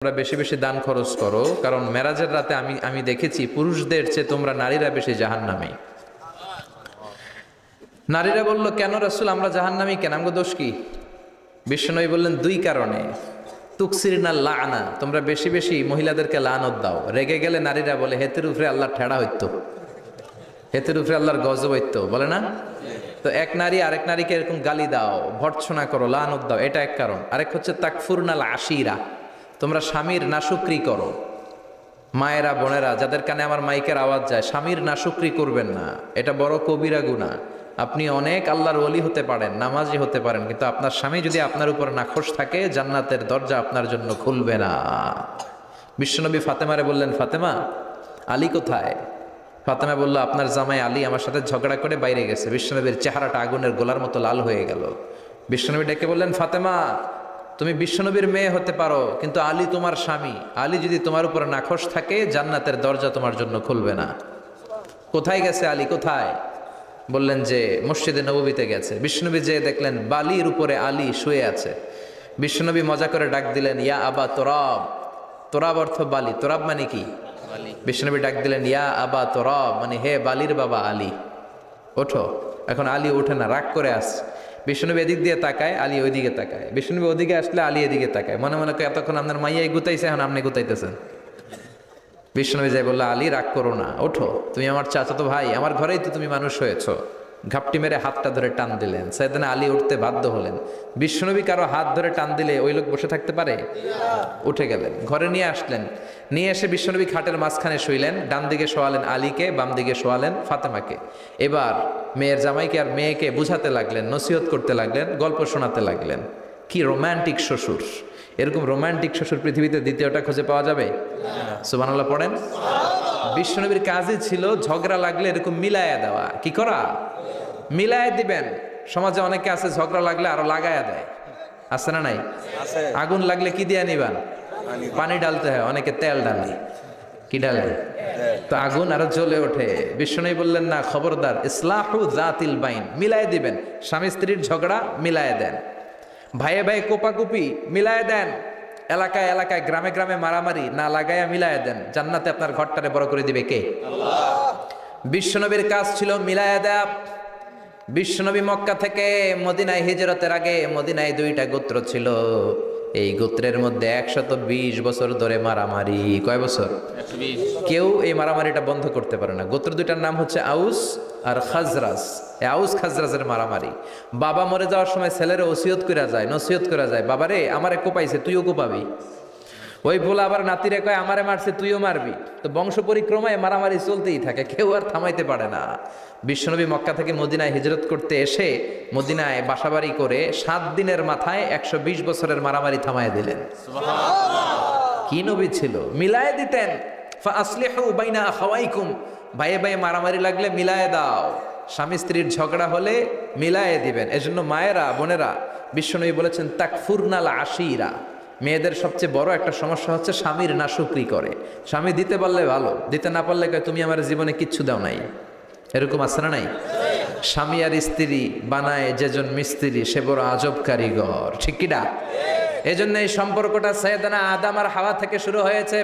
তোমরা বেশি বেশি দান খরচ করো, কারণ মেরাজের রাতে আমি দেখেছি পুরুষদের চেয়ে তোমরা নারীরা বেশি জাহান্নামী। নারীরা বলল, কেন রাসূল আমরা জাহান্নামী কেন, আমগো দোষ কি? বিশ্বনবী বললেন, দুই কারণে। তুকসিরনা লানা, তোমরা বেশি বেশি মহিলাদেরকে লানত দাও। রেগে গেলে নারীরা বলে হেতের উপরে আল্লাহ ঠেড়া হইতো, হেতের উপরে আল্লাহর গজব হইতো, বলে না? তো এক নারী আরেক নারীকে এরকম গালি দাও, ভর্ৎসনা করো, লানত দাও, এটা এক কারণ। আরেক হচ্ছে তাকফুরনাল আশিরা, তোমরা স্বামীর নাশুকরি করো। মায়েরা বোনেরা যাদের কানে আমার মাইকের আওয়াজ যায়, স্বামীর নাশুকরি করবেন না, এটা বড় কবিরা গুনাহ। আপনি অনেক আল্লাহর ওলি হতে পারেন, নামাজি হতে পারেন, কিন্তু আপনার স্বামী যদি আপনার উপর নাখোশ থাকে, জান্নাতের দরজা আপনার জন্য খুলবে না। বিশ্বনবী ফাতেমারে বললেন, ফাতেমা আলী কোথায়? ফাতেমা বলল, আপনার জামাই আলী আমার সাথে ঝগড়া করে বাইরে গেছে। বিশ্বনবীর চেহারাটা আগুনের গোলার মতো লাল হয়ে গেল। বিশ্বনবী ডেকে বললেন, ফাতেমা তুমি বিশ্বনবীর মেয়ে হতে পারো, কিন্তু আলী তোমার স্বামী। আলী যদি তোমার উপর নাখোশ থাকে, জান্নাতের দরজা তোমার জন্য খুলবে না। কোথায় গেছে আলী, কোথায়? বললেন যে মসজিদে নববীতে গেছে। বিশ্বনবী যে দেখলেন বালির উপরে আলী শুয়ে আছে। বিশ্বনবী মজা করে ডাক দিলেন, ইয়া আবা তোরাব। তোরাব অর্থ বালি, তোরাব মানে কি? বিশ্বনবী ডাক দিলেন, ইয়া আবা তোরাব, মানে হে বালির বাবা আলী, ওঠো। এখন আলী ওঠে না, রাগ করে আসছে। বিশ্বনবী এদিক দিয়ে তাকায়, আলী ওইদিকে তাকায়। বিশ্বনবী ওদিকে আসলে আলী এদিকে তাকায়, মনে মনে এতক্ষণ আপনার মাইয়াই গুতাইছে, এখন আপনি গুতাইতেছেন। বিশ্বনবী যাই বললো, আলী রাগ করো না, ওঠো, তুমি আমার চাচাতো ভাই, আমার ঘরেই তো তুমি মানুষ হয়েছো। ঘাপটি মেরে হাতটা ধরে টান দিলেন। সাইয়েদনা আলী উঠতে বাধ্য হলেন। বিশ্বনবী কারো হাত ধরে টান দিলে ওই লোক বসে থাকতে পারে? উঠে গেলেন, ঘরে নিয়ে আসলেন। নিয়ে এসে বিশ্বনবী খাটের মাঝখানে শুইলেন। ডান দিকে শোয়ালেন আলীকে, বাম দিকে শোয়ালেন ফাতেমাকে। এবার মেয়ের জামাইকে আর মেয়েকে বুঝাতে লাগলেন, নসিহত করতে লাগলেন, গল্প শোনাতে লাগলেন। কি রোমান্টিক শ্বশুর! এরকম রোমান্টিক শ্বশুর পৃথিবীতে দ্বিতীয়টা খুঁজে পাওয়া যাবে? সুবহানাল্লাহ পড়েন। বিশ্বনবীর কাজই ছিল ঝগড়া লাগলে এরকম মিলায়া দেওয়া। কি করা? মিলায় দিবেন। সমাজে অনেকে আছে ঝগড়া লাগলে আরো লাগায়া দেয়, আছে না নাই? আগুন লাগলে কি দিয়ে নিবান? পানি ডালতে হয়, অনেকে তেল ডালে। কি ডালে? তো আগুন আরো জ্বলে ওঠে। বিশ্বনবী বললেন, না, খবরদার, ইসলাহু যাতিল বাইন, মিলায় দিবেন। স্বামী স্ত্রীর ঝগড়া মিলায় দেন, ভাইয়ে ভাই কোপাকুপি মিলায় দেন, এলাকায় এলাকায় গ্রামে গ্রামে মারামারি না লাগাইয়া মিলায় দেন। জান্নাতে আপনার ঘরটারে বড় করে দিবে কে? আল্লাহ। বিশ্বনবীর কাজ ছিল মিলায়া দেয়া। বিশ্বনবী মক্কা থেকে মদিনায় হিজরতের আগে মদিনায় দুইটা গোত্র ছিল। এই গোত্রের মধ্যে 120 বছর ধরে মারামারি। কয় বছর? 120। কেউ এই মারামারিটা বন্ধ করতে পারে না। গোত্র দুইটার নাম হচ্ছে আউস আর খাজরাজ। এই আউস খাজরাজের মারামারি। বাবা মরে যাওয়ার সময় ছেলেরা ওসিয়ত করে যায়, নসিহত করে যায়, বাবারে আমারে কোপাইছে, তুইও কোপাবি। ওই বলে আবার নাতিরে কয়, আমারে মারছে, তুইও মারবি। তো বংশ পরিক্রমায় মারামারি চলতেই থাকে, কেউ আর থামাইতে পারে না। বিশ্বনবী মক্কা থেকে মদিনায় হিজরত করতে এসে মদিনায় বাসাবাড়ি করে 7 দিনের মাথায় 120 বছরের মারামারি থামায় দিলেন। কি নবী ছিল! মিলায় দিতেন। ফাসলিহু বাইনা আখাওয়াইকুম, ভাইয়ে ভাইয়ে মারামারি লাগলে মিলায় দাও। স্বামী স্ত্রীর ঝগড়া হলে মিলায় দিবেন। এজন্য মায়েরা বোনেরা, বিশ্বনবী বলেছেন তাকফুরনাল আশিরা, মেয়েদের সবচেয়ে বড় একটা সমস্যা হচ্ছে স্বামীর নাশুকরি করে। স্বামী দিতে পারলে ভালো, দিতে না পারলে কয় তুমি আমার জীবনে কিচ্ছু দাও নাই। এরকম আছে না নাই? স্বামী আর স্ত্রী বানায় যেজন মিস্ত্রি, সে বড় আজব কারিগর। ঠিক কিনা? এই জন্য এই সম্পর্কটা সাইয়েদনা আদম আর হাওয়া থেকে শুরু হয়েছে।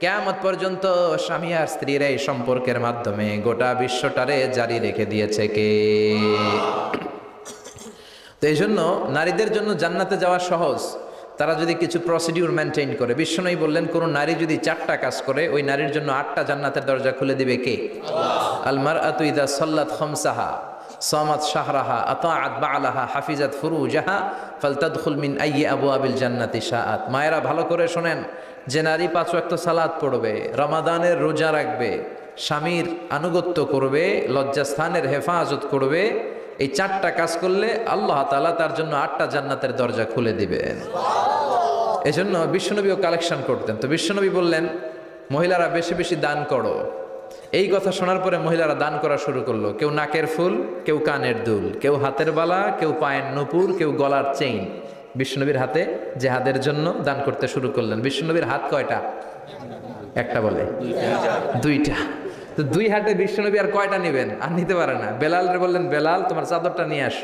কিয়ামত পর্যন্ত স্বামী আর স্ত্রীর এই সম্পর্কের মাধ্যমে গোটা বিশ্বটারে জারি রেখে দিয়েছে কে? তো এই জন্য নারীদের জন্য জান্নাতে যাওয়া সহজ, তারা যদি কিছু প্রসিডিউর মেনটেন করে। বিশ্বনবী বললেন, কোন নারী যদি 4টা কাজ করে, ওই নারীর জন্য 8টা জান্নাতের দরজা খুলে দিবে কে? আল মারআতু ইযা সাল্লাত খামসাহা সামাত শাহরাহা আতাআত বা'লাহা হাফিজাত ফুরুজাহা ফালতাদখুল মিন আইয়ি আবওয়াবিল জান্নাতি শাআত। মায়েরা ভালো করে শোনেন, যে নারী 5 ওয়াক্ত সালাত পড়বে, রমাদানের রোজা রাখবে, স্বামীর আনুগত্য করবে, লজ্জাস্থানের হেফাজত করবে, এই 4টা কাজ করলে আল্লাহ তাআলা তার জন্য 8টা জান্নাতের দরজা খুলে দিবেন। এজন্য বিশ্বনবীও কালেকশন করতেন। তো বিশ্বনবী বললেন, মহিলারা বেশি বেশি দান করো। এই কথা শোনার পরে মহিলারা দান করা শুরু করলো। কেউ নাকের ফুল, কেউ কানের দুল, কেউ হাতের বালা, কেউ পায়ের নুপুর, কেউ গলার চেইন বিশ্বনবীর হাতে জেহাদের জন্য দান করতে শুরু করলেন। বিশ্বনবীর হাত কয়টা? একটা বলে দুইটা। তো 2 হাতে বিশ্বনবী আর কয়টা নেবেন? আর নিতে পারে না। বেলালরে বললেন, বেলাল তোমার চাদরটা নিয়ে আস।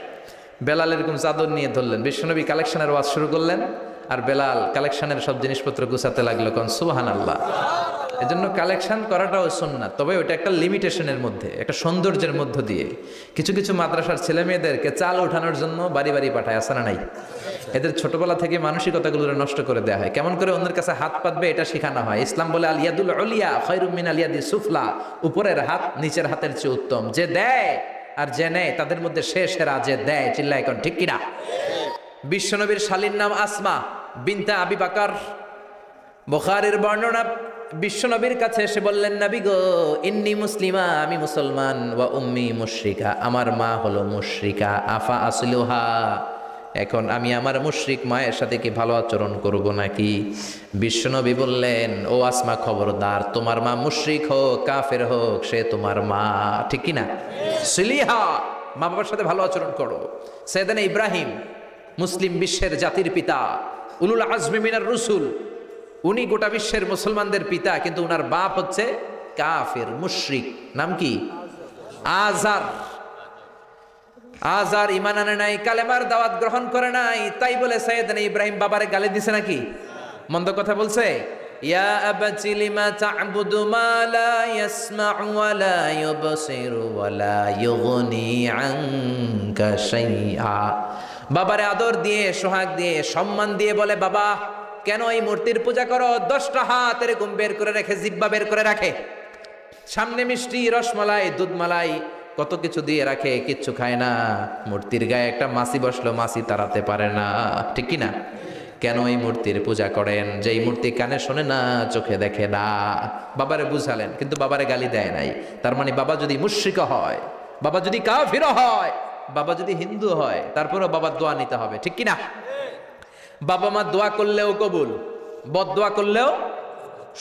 বেলাল এরকম চাদর নিয়ে ধরলেন। বিশ্বনবী কালেকশনের ওয়াজ শুরু করলেন। আর বেলাল কালেকশনের সব জিনিসপত্র গুছাতে লাগলো, কোন সুবহানাল্লাহ। এজন্য কালেকশন করাটাও সুন্নাত, তবে ওইটা একটা লিমিটেশনের মধ্যে, একটা সৌন্দর্যের মধ্য দিয়ে। কিছু কিছু মাদ্রাসার ছেলে মেয়েদেরকে চাল ওঠানোর জন্য বাড়ি বাড়ি পাঠায়, আসে না নাই? এদের ছোটবেলা থেকে মানসিকতাগুলো নষ্ট করে দেওয়া হয়, কেমন করে অন্যের কাছে হাত পাতবে এটা শেখানো হয়। ইসলাম বলে আল ইয়াদুল উলিয়া খায়রুম মিনাল ইয়াদি সুফলা, উপরের হাত নিচের হাতের চেয়ে উত্তম। যে দেয় আর যে নেয় তাদের মধ্যে সে সেরা যে দেয়। চিল্লায় কোন ঠিক কিনা? বিশ্বনবীর শালীর নাম আসমা বিনতে আবি বকর। বুখারীর বর্ণনা, বিশ্বনবীর কাছে এসে বললেন, নবী গো ইন্নী মুসলিমা, আমি মুসলমান, ওয়া উম্মি মুশরিকা, আমার মা হলো মুশরিকা, আফা আসলুহা, এখন আমি আমার মুশরিক মায়ের সাথে কি ভালো আচরণ করব নাকি? বিশ্বনবী বললেন, ও আসমা খবরদার, তোমার মা মুশরিক হোক কাফের হোক সে তোমার মা, ঠিক কিনা? সিলিহা, মা বাবার সাথে ভালো আচরণ করো। সাইয়েদনা ইব্রাহিম মুসলিম বিশ্বের জাতির পিতা, উলুল আজমি মিনার রসুল, উনি গোটা বিশ্বের মুসলমানদের পিতা, কিন্তু উনার বাপ হচ্ছে কাফের মুশরিক। নাম কি? আজার। আজার ঈমান আনে নাই, কালেমার দাওয়াত গ্রহণ করে নাই, তাই বলে সাইয়েদনা ইব্রাহিম বাবারে গালি দিছে নাকি? মন্দ কথা বলছে? ইয়া আবাতি লিমা তা'বুদু মা লা ইয়াসমা'ু ওয়া লা ইউবসিরু ওয়া লা ইউগনি আনকা শাইআ। বাবারে আদর দিয়ে, সোহাগ দিয়ে, সম্মান দিয়ে বলে, বাবা কেন এই মূর্তির পূজা করো? 10টা হাত এরকম বের করে রাখে, জিহ্বা বের করে রাখে, সামনে মিষ্টি রসমালাই দুধমালাই কত কিছু দিয়ে রাখে, কিচ্ছু খায় না। মূর্তির গায়ে একটা মাছি বসলো, মাছি তাড়াতে পারে না, ঠিক কি না? কেন এই মূর্তির পূজা করেন? যে এই মূর্তি কানে শোনে না, চোখে দেখে না। বাবারে বুঝালেন, কিন্তু বাবারে গালি দেয় নাই। তার মানে বাবা যদি মুশরিক হয়, বাবা যদি কাফির হয়, বাবা যদি হিন্দু হয়, তারপরেও বাবার দোয়া নিতে হবে, ঠিক কি না? বাবা মা দোয়া করলেও কবুল, বদদোয়া করলেও।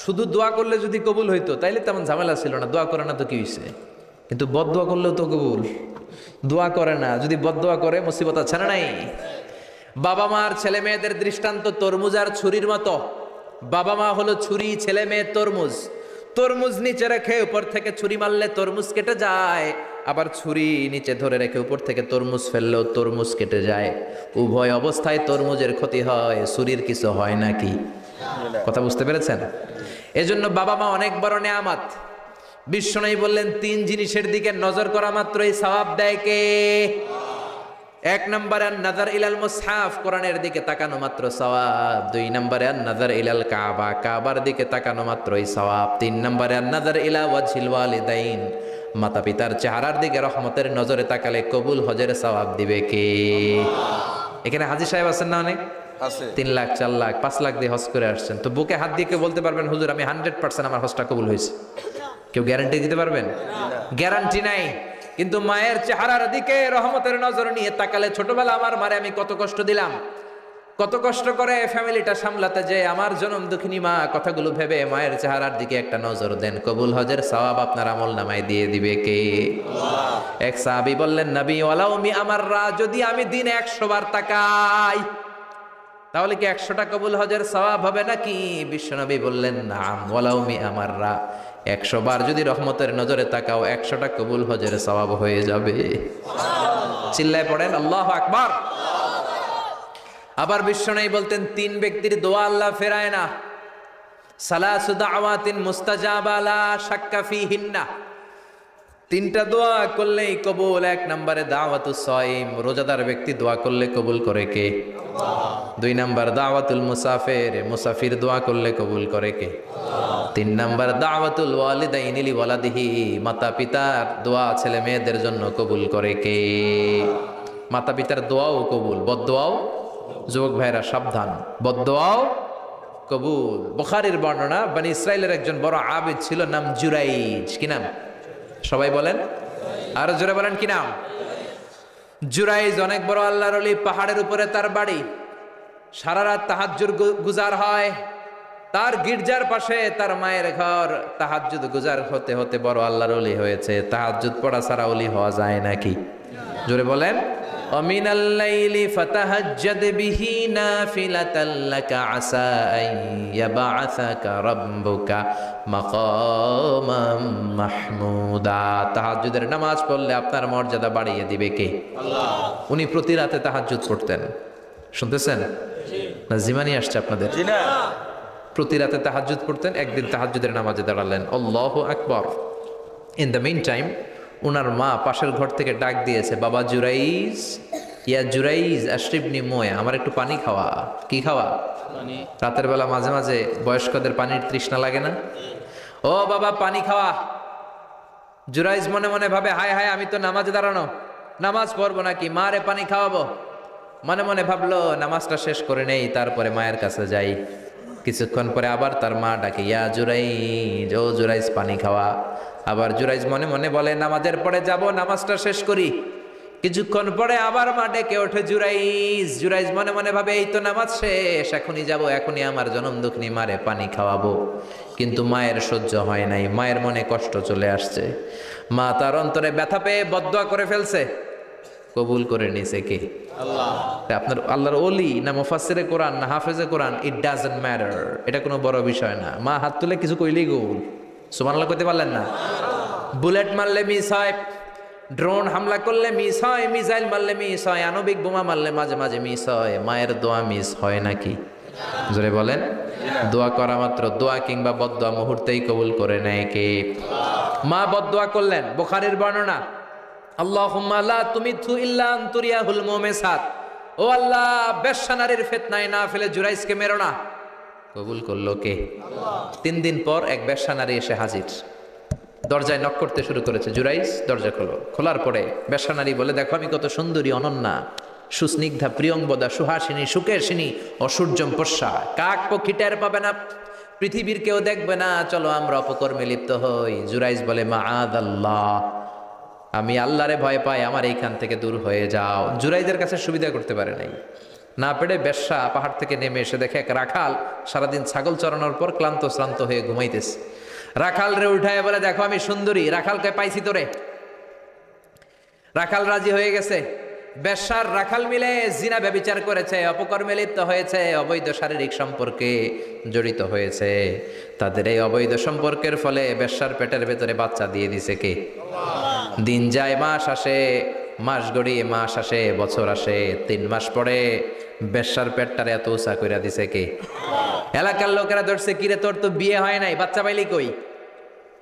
শুধু দোয়া করলে যদি কবুল হইতো তাইলে তেমন ঝামেলা ছিল না, দোয়া করে না তো কি হইছে? কিন্তু বদদোয়া করলেও তো কবুল, দোয়া করে না, যদি বদদোয়া করে মুসিবত আছে না নাই? বাবা মার ছেলে মেয়েদের দৃষ্টান্ত তরমুজ আর ছুরির মতো। বাবা মা হলো ছুরি, ছেলে মেয়ে তরমুজ। তরমুজ নিচে রেখে উপর থেকে ছুরি মারলে তরমুজ কেটে যায়, আবার ছুরি নিচে ধরে রেখে উপর থেকে তরমুজ ফেললেও তরমুজ কেটে যায়। উভয় অবস্থায় তরমুজের ক্ষতি হয়, ছুরির কিছু হয় নাকি? কথা বুঝতে পেরেছেন? এজন্য বাবা মা অনেক বড় নেয়ামত। বিশ্বনবী বললেন, 3 জিনিসের দিকে নজর করা মাত্রই সওয়াব দেয় কে? 1 নম্বরে আন-নাযার ইলাল মুসহাফ, কোরআনের দিকে তাকানো মাত্র সওয়াব। 2 নম্বরে আন-নাযার ইলাল কাবা, কাবার দিকে তাকানো মাত্রই সওয়াব। 3 নম্বরে আন-নাযার ইলা ওয়াজহিল ওয়ালিদাইন, মাতা পিতার চেহারার দিকে রহমতের নজরে তাকালে কবুল হজের সওয়াব দিবে কে? এখানে হাজী সাহেব আছেন না? অনেক আছে, 3 লাখ 4 লাখ 5 লাখ দিয়ে হজ করে আসছেন। তো বুকে হাত দিয়ে কেউ বলতে পারবেন, হুজুর আমি 100% আমার হজটা কবুল হয়েছে? কেউ গ্যারান্টি দিতে পারবেন? গ্যারান্টি নাই। কিন্তু মায়ের চেহারার দিকে রহমতের নজর নিয়ে তাকালে, ছোটবেলা আমার মারে আমি কত কষ্ট দিলাম, কত কষ্ট করে ফ্যামিলিটা সামলাতে, যে আমার জনম দুঃখিনী মা, কথাগুলো ভেবে মায়ের চেহারার দিকে একটা নজর দেন, কবুল হজের সওয়াব আপনার আমল নামায় দিয়ে দিবে কে? এক সাহাবী বললেন, নবী ওয়ালাউ মি আমাররা, যদি আমি দিনে 100 বার তাকাই তাহলে কি 100টা কবুল হজের সওয়াব হবে নাকি? বিশ্বনবী বললেন, নাম, ওয়ালাউ মি আমাররা, 100 বার যদি রহমতের নজরে তাকাও 100টা কবুল হজের সওয়াব হয়ে যাবে। চিল্লায় পড়েন আল্লাহু আকবার। আবার বিশ্বনবী বলতেন, 3 ব্যক্তির দোয়া আল্লাহ ফেরায় না। সালাসু দাওয়াতিন মুস্তাজাবা লা শাক্কা ফিহিন্না, 3টা দোয়া করলেই কবুল। 1 নম্বরে দাওয়াতুস সাইম, রোজাদার ব্যক্তি দোয়া করলে কবুল করে কে? আল্লাহ। 2 নম্বর দাওয়াতুল মুসাফির, মুসাফির দোয়া করলে কবুল করে কে? আল্লাহ। 3 নম্বর দাওয়াতুল ওয়ালিদাইনি লি ওয়ালাদিহি, মাতা পিতার দোয়া ছেলে মেয়েদের জন্য কবুল করে কে? মাতা পিতার দোয়াও কবুল, বদদোয়াও। যুবক ভাইরা সাবধান, বদদোয়াও কবুল। বুখারীর বর্ণনা, বনি ইসরাইলের একজন বড় আবিদ ছিল, নাম জুরাইজ। কি নাম? সবাই বলেন, আরো জোরে বলেন, কি নাম? জুরাইজ অনেক বড় আল্লাহর ওলি, পাহাড়ের উপরে তার বাড়ি। সারা রাত তাহাজ্জুদ গুজার হয়। তার গির্জার পাশে তার মায়ের ঘর। তাহাজ্জুদ গুজার হতে হতে বড় আল্লাহর ওলি হয়েছে। তাহাজ্জুদ পড়া ছাড়া ওলি হওয়া যায় নাকি? জোরে বলেন। ওমিনাল লাইলি ফাতাহাজ্জাদ বিহি নাফিলাতাল লাকা আসা আন ইয়াবআসাকা রাব্বুকা মাকামাম মাহমুদা। তাহাজ্জুদের নামাজ পড়লে আপনার মর্যাদা বাড়িয়ে দিবে কে? আল্লাহ। উনি প্রতি রাতে তাহাজ্জুদ পড়তেন, শুনতেছেন? না জিমানি আসছে আপনাদের? প্রতি রাতে তাহাজ্জুদ পড়তেন, একদিন তাহাজ্জুদের নামাজে দাঁড়ালেন, আল্লাহু আকবার। ইন দ্য মিন টাইম ওনার মা পাশের ঘর থেকে ডাক দিয়েছে, বাবা জুরাইজ, ইয়া জুরাইজ আশরিবনি মোয়া, আমার একটু পানি খাওয়া। কি খাওয়া? রাতের বেলা মাঝে মাঝে বয়স্কদের পানির তৃষ্ণা লাগে না? ও বাবা পানি খাওয়া। জুরাইজ মনে মনে ভাবে, হায় হায় আমি তো নামাজে দাঁড়ানো, নামাজ পড়বো নাকি, মারে পানি খাওয়াবো। মনে মনে ভাবলো নামাজটা শেষ করে নেই, তারপরে মায়ের কাছে যাই। কিছুক্ষণ পরে আবার তার মা ডাকে, ইয়া জুরাইজ, ও জুরাইজ পানি খাওয়া। আবার জুরাইজ মনে মনে বলে নামাজের পরে যাব, নামাজটা শেষ করি। কিছুক্ষণ পরে আবার মা ডেকে ওঠে জুরাইজ। জুরাইজ মনে মনে ভাবে এই তো নামাজ শেষ, এখনই যাব, এখনই আমার জনম দুঃখিনী মারে পানি খাওয়াবো। কিন্তু মায়ের সহ্য হয় নাই, মায়ের মনে কষ্ট চলে আসছে। মা তার অন্তরে ব্যথা পেয়ে বদদোয়া করে ফেলছে। কবুল করে নিছে কে? আল্লাহ। আপনার আল্লাহর ওলি না মুফাসসিরে কোরআন না হাফেজে কোরআন, ইট ডাজন্ট ম্যাটার, এটা কোনো বড় বিষয় না। মা হাত তুলে কিছু কইলেই কবুল। সুবহানাল্লাহ কইতে পারলেন না? বুলেট মারলে মিস হয়, ড্রোন হামলা করলে মিস হয়, মিসাইল মারলে মিস হয়, আণবিক বোমা মারলে মাঝে মাঝে মিস হয়। মায়ের দোয়া মিস হয় নাকি? জোরে বলেন। দোয়া করা মাত্র, দোয়া কিংবা বদদোয়া মুহূর্তেই কবুল করে নেয় কে? মা বদদোয়া করলেন। বুখারীর বর্ণনা, আল্লাহুম্মা লা তুমিতহু ইল্লা আন তুরিয়াহুল মুমিসাত, ও আল্লাহ বেশ্যা নারীর ফিতনায় না ফেলে জুরাইজকে মেরো না। কবুল করলো কে? আল্লাহ। 3 দিন পর এক বেশ্যা নারী এসে হাজির, দরজায় নক করতে শুরু করেছে। জুরাইজ দরজা খোলো। খোলার পরে বেশ্যা নারী বলে, দেখো আমি কত সুন্দরী, অনন্যা, সুস্নিগ্ধা, প্রিয়ংবদা, সুহাসিনী, সুকেশিনী, অসূর্যম পশ্যা, কাক পক্ষী টের পাবে না, পৃথিবীর কেউ দেখবে না, চলো আমরা অপকর্মে লিপ্ত হই। জুরাইজ বলে, মাআদাল্লাহ, আমি আল্লাহরে ভয় পাই, আমার এইখান থেকে দূর হয়ে যাও। জুরাইজের কাছে সুবিধা করতে পারে নাই, না পেরে বেশ্যা পাহাড় থেকে নেমে এসে দেখে এক রাখাল সারাদিন ছাগল চড়ানোর পর ক্লান্ত শ্রান্ত হয়ে ঘুমাইতেছে। রাখাল রে উঠায় বলে, দেখো আমি সুন্দরী। রাখালকে পাইছি তোরে। রাখাল রাজি হয়ে গেছে। বেশ্যার রাখাল মিলে জিনা ব্যভিচার করেছে, অপকর্মে লিপ্ত হয়েছে, অবৈধ শারীরিক সম্পর্কে জড়িত হয়েছে। তাদের এই অবৈধ সম্পর্কের ফলে বেশ্যার পেটের ভেতরে বাচ্চা দিয়ে দিছে কে? দিন যায়, মাস আসে, মাস গড়িয়ে মাস আসে, বছর আসে, 3 মাস পরে বেশ্যার পেটটারে এত উঁচা কইরা দিছে কে? এলাকার লোকেরা ধরছে, কিরে তোর তো বিয়ে হয় নাই, বাচ্চা পাইলি কই?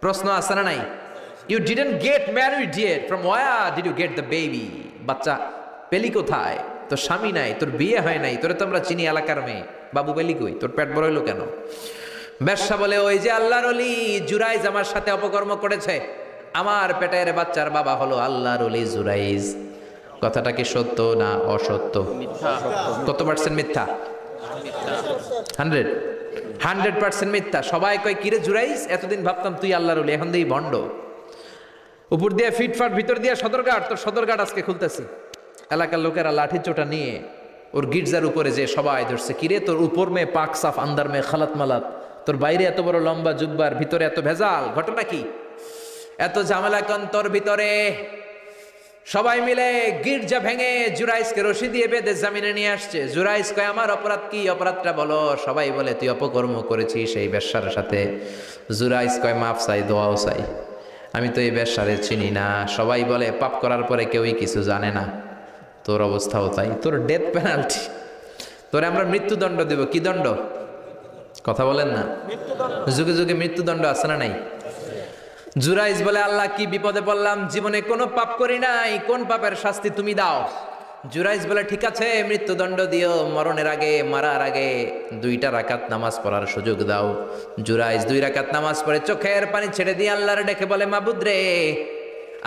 প্রশ্ন আছে না নাই? You didn't get married yet, from where did you get the baby? বাচ্চা পেলি কোথায়? তোর স্বামী নাই, তোর বিয়ে হয় নাই, তোরে তো আমরা চিনি এলাকার মেয়ে, বাবু পেলি কই? তোর পেট বড় হইলো কেন? বেশ্যা বলে, ওই যে আল্লাহর ওলি জুরাইজ আমার সাথে অপকর্ম করেছে, আমার পেটের বাচ্চার বাবা হলো আল্লাহর ওলি জুরাইজ। কথাটা কি সত্য না অসত্য? কত পার্সেন্ট মিথ্যা? 100% মিথ্যা। সবাই কয়, কিরে জুরাইজ, এতদিন ভাবতাম তুই আল্লাহর ওলি, এখন দিই ভণ্ড। উপর দিয়ে ফিটফাট, ভিতর দিয়ে সদরঘাট, তোর সদরঘাট আজকে খুলতেছি। এলাকার লোকেরা লাঠি চোটা নিয়ে ওর গির্জার উপরে যে সবাই ধরছে, কিরে তোর উপর মে পাক সাফ, আন্দার মে খালাত মালাত, তোর বাইরে এত বড় লম্বা জুব্বার, ভিতরে এত ভেজাল, ঘটনা কি? এত ঝামেলা কেন তোর ভিতরে? সবাই মিলে গির্জা ভেঙে জুরাইজকে রশি দিয়ে বেঁধে জামিনে নিয়ে আসছে। জুরাইজ কয়, আমার অপরাধ কি? অপরাধটা বলো। সবাই বলে, তুই অপকর্ম করেছিস সেই বেশ্যার সাথে। জুরাইজ কয়, মাফ চাই, দোয়াও চাই, আমি তো এই বেশ্যারে চিনি না। সবাই বলে, পাপ করার পরে কেউই কিছু জানে না, তোর অবস্থাও তাই, তোর ডেথ পেনাল্টি, তোরে আমরা মৃত্যুদণ্ড দেব। কি দণ্ড? কথা বলেন না। যুগে যুগে মৃত্যুদণ্ড আছে না নাই? জুরাইজ বলে, আল্লাহ কি বিপদে পড়লাম, জীবনে কোনো পাপ করি নাই, কোন পাপের শাস্তি তুমি দাও? জুরাইজ বলে, ঠিক আছে মৃত্যুদণ্ড দিও, মরণের আগে, মারার আগে 2 রাকাত নামাজ পড়ার সুযোগ দাও। জুরাইজ 2 রাকাত নামাজ পড়ে চোখের পানি ছেড়ে দিয়ে আল্লাহর ডেকে বলে, মাবুদ রে,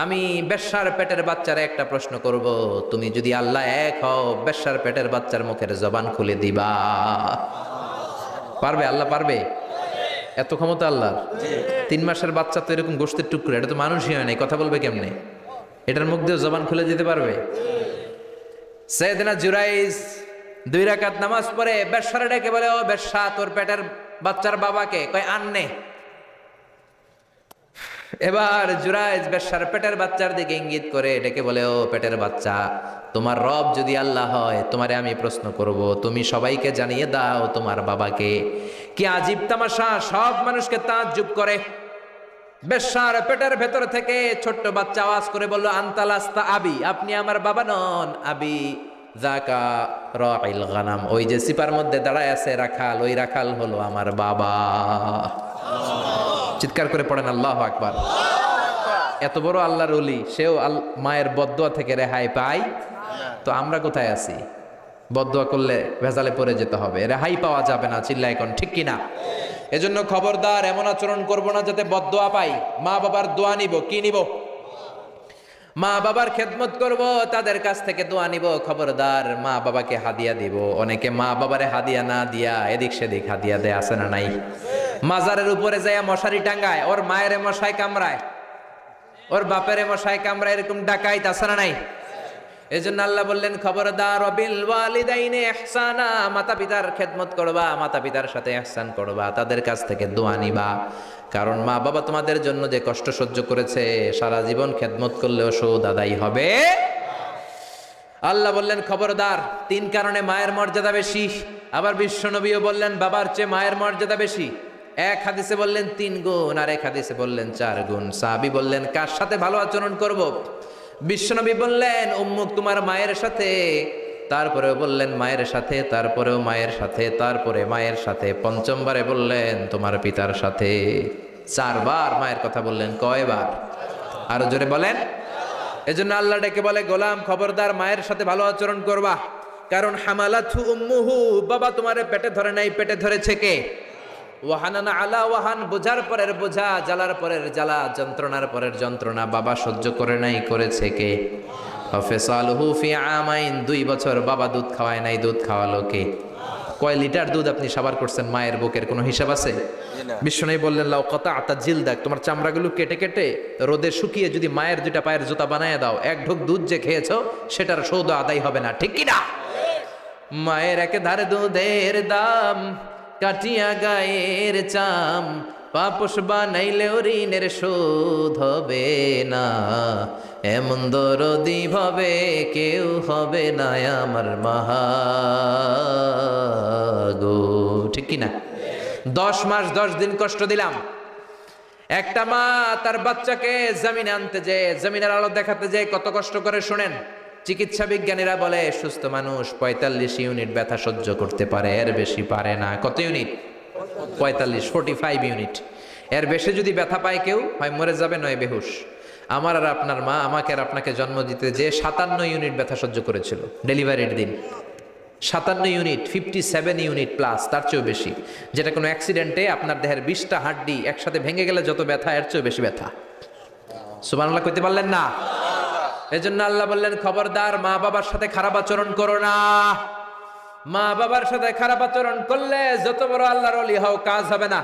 আমি বেশ্যার পেটের বাচ্চারে একটা প্রশ্ন করব, তুমি যদি আল্লাহ এক হও, বেশ্যার পেটের বাচ্চার মুখের জবান খুলে দিবা? পারবে? আল্লাহ পারবে? এত ক্ষমতা আল্লাহর। 3 মাসের বাচ্চা তো এরকম গোশতের টুকরো, এটা তো মানুষই হয় না, কথা বলবে কেমনে? এটার মুখ দিয়ে জবান খুলে দিতে পারবে? সাইয়েদনা জুরাইজ 2 রাকাত নামাজ পড়ে বেশ্যারে ডেকে বলে, ও বেশ্যা, তোর পেটের বাচ্চার বাবাকে? কয়, আননে। এবার জুরাইজ বেশ্যার পেটের বাচ্চার দিকে ইঙ্গিত করে ডেকে বলে, ও পেটের বাচ্চা, তোমার রব যদি আল্লাহ হয়, তোমারে আমি প্রশ্ন করব, তুমি সবাইকে জানিয়ে দাও তোমার বাবাকে। কি আজীব তামাশা, সব মানুষকে তাজ্জুব করে। বেশ্যার পেটের ভেতর থেকে ছোট্ট বাচ্চা আওয়াজ করে বলল, আনতা লাস্তা আবি, আপনি আমার বাবা নন। আবি যাকা রাইল গানাম, ওই যে সিপার মধ্যে দাঁড়ায় আছে রাখাল, ওই রাখাল হলো আমার বাবা। চিৎকার করে পড়েন আল্লাহু আকবার। এত বড় আল্লাহর ওলি, সেও মায়ের বদদুয়া থেকে রেহাই পায়। তো আমরা কোথায় আছি? বদদুয়া করলে ভেজালে পড়ে যেতে হবে, রেহাই পাওয়া যাবে না। চিল্লায় কোন ঠিক কিনা? এজন্য খবরদার এমন আচরণ করব না যাতে বদদুয়া পাই। মা বাবার দোয়া নিব, কি নিব? মা বাবার খেদমত করব, তাদের কাছ থেকে দোয়া নিব। খবরদার মা বাবাকে হাদিয়া দিব। অনেকে মা বাবারে হাদিয়া না দিয়া এদিক সেদিক হাদিয়া দেয়, আছে না নাই? মাজারের উপরে যাইয়া মশারি টাঙ্গায়, ওর মায়ের মশাই কামড়ায়, ওর বাপের মশাই কামড়ায়, এরকম ডাকাইত আছে না নাই? এজন্য আল্লাহ বললেন খবরদার বিল ওয়ালিদাইনে ইহসানা, মাতা পিতার খেদমত করবা, মাতা পিতার সাথে ইহসান করবা, তাদের কাছ থেকে দোয়া নিবা। কারণ মা বাবা তোমাদের জন্য যে কষ্ট সহ্য করেছে, সারা জীবন খেদমত করলেও সুদ আদায় হবে। আল্লাহ বললেন খবরদার, 3 কারণে মায়ের মর্যাদা বেশি। আবার বিশ্বনবীও বললেন বাবার চেয়ে মায়ের মর্যাদা বেশি। এক হাদিসে বললেন 3 গুণ, আর এক হাদিসে বললেন 4 গুণ। সাহাবী বললেন কার সাথে ভালো আচরণ করব? বিশ্বনবী বললেন উম্মুক, তোমার মায়ের সাথে। তারপরেও বললেন মায়ের সাথে, তারপরেও মায়ের সাথে, তারপরে মায়ের সাথে, পঞ্চমবারে বললেন তোমার পিতার সাথে। 4 বার মায়ের কথা বললেন। কয়বার? আরো জোরে বলেন। এজন্য আল্লাহ ডেকে বলে গোলাম খবরদার মায়ের সাথে ভালো আচরণ করবা। কারণ হামালাতহু উম্মুহু, বাবা তোমারে পেটে ধরে নাই, পেটে ধরেছে কে? ওয়াহানানা আলা ওয়াহান, বোঝার পরের বোঝা, জ্বালার পরের জ্বালা, যন্ত্রণার পরের যন্ত্রণা বাবা সহ্য করে নাই, করেছে কে? ফিসালুহু ফি আমাইন, 2 বছর বাবা দুধ খাওয়ায় নাই, দুধ খাওয়ালো কে? কয় লিটার দুধ আপনি সাবার করছেন মায়ের বুকের, কোনো হিসাব আছে? বিশ্বনবী বললেন লাউ কাতাআতা জিলদাক, তোমার চামড়াগুলো কেটে কেটে রোদে শুকিয়ে যদি মায়ের 2টা পায়ের জুতা বানায় দাও, 1 ঢোক দুধ যে খেয়েছো সেটার সৌদ আদায় হবে না, ঠিক কি না? মায়ের এক ধারে দুধের দাম, কাটিয়া গায়ের চাম, পাপস বানাইলেও ঋণের শোধ হবে না। এমন দরদি ভাবে কেউ হবে না আমার মাগো, ঠিক কিনা? 10 মাস 10 দিন কষ্ট দিলাম। একটা মা তার বাচ্চাকে জমিনে আনতে যে, জমিনের আলো দেখাতে যে কত কষ্ট করে, শুনেন। চিকিৎসা বিজ্ঞানীরা বলে সুস্থ মানুষ 45 ইউনিট ব্যথা সহ্য করতে পারে, এর বেশি পারে না। কত ইউনিট? 45 ইউনিট। এর বেশি যদি ব্যথা পায় কেউ, হয় মরে যাবে নয় বেহুশ। আমার আর আপনার মা আমাকে আর আপনাকে জন্ম দিতে যে 57 ইউনিট ব্যথা সহ্য করেছিল ডেলিভারির দিন। 57 ইউনিট, 57 ইউনিট প্লাস, তার চেয়েও বেশি। যেটা কোনো অ্যাক্সিডেন্টে আপনার দেহের 20টা হাড্ডি একসাথে ভেঙে গেলে যত ব্যথা, এর চেয়েও বেশি ব্যথা। সুবহানাল্লাহ কইতে পারলেন না? এজন্য আল্লাহ বললেন খবরদার মা বাবার সাথে খারাপ আচরণ করো না। মা বাবার সাথে খারাপ আচরণ করলে যত বড় আল্লাহর ওলি হও, কাজ হবে না।